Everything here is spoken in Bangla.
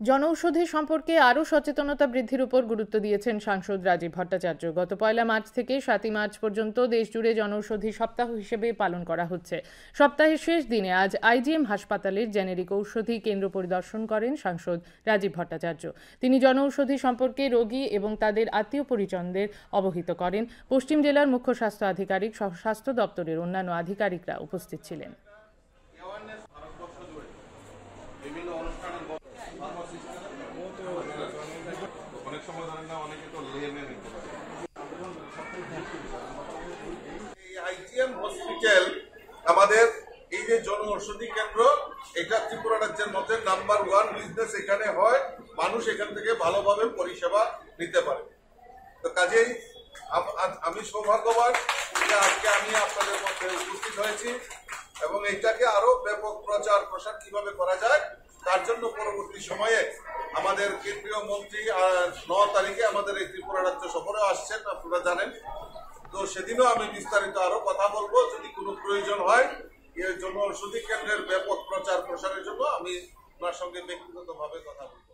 জনঔষধি সম্পর্কে আরও সচেতনতা বৃদ্ধির উপর গুরুত্ব দিয়েছেন সাংসদ রাজীব ভট্টাচার্য। গত 1 মার্চ থেকে 7 মার্চ পর্যন্ত দেশজুড়ে জনঔষধি সপ্তাহ হিসেবে পালন করা হচ্ছে। সপ্তাহের শেষ দিনে আজ আইজিএম হাসপাতালের জেনেরিক ঔষধি কেন্দ্র পরিদর্শন করেন সাংসদ রাজীব ভট্টাচার্য। তিনি জনঔষধি সম্পর্কে রোগী এবং তাদের আত্মীয় পরিজনদের অবহিত করেন। পশ্চিম জেলার মুখ্য স্বাস্থ্য আধিকারিক সহ স্বাস্থ্য দপ্তরের অন্যান্য আধিকারিকরা উপস্থিত ছিলেন। আইজিএম হসপিটাল আমাদের এই যে জনঔষধি কেন্দ্র, এটা ত্রিপুরা রাজ্যের মধ্যে নাম্বার 1 বিজনেস এখানে হয়। মানুষ এখান থেকে ভালোভাবে পরিষেবা নিতে পারে। তো কাজেই আমি সৌভাগ্যবান যে আজকে আমি আপনাদের মধ্যে উপস্থিত হয়েছি এবং এটাকে আরো ব্যাপক প্রচার প্রসার কিভাবে করা যায় তার জন্য পরবর্তী সময়ে আমাদের কেন্দ্রীয় মন্ত্রী 9 তারিখে আমাদের এই ত্রিপুরা রাজ্য সফরে আসছেন, আপনারা জানেন। তো সেদিনও আমি বিস্তারিত আরো কথা বলবো। যদি কোনো প্রয়োজন হয় এই জনঔষধি কেন্দ্রের ব্যাপক প্রচার প্রসারের জন্য আমি ওনার সঙ্গে ব্যক্তিগতভাবে কথা বলবো।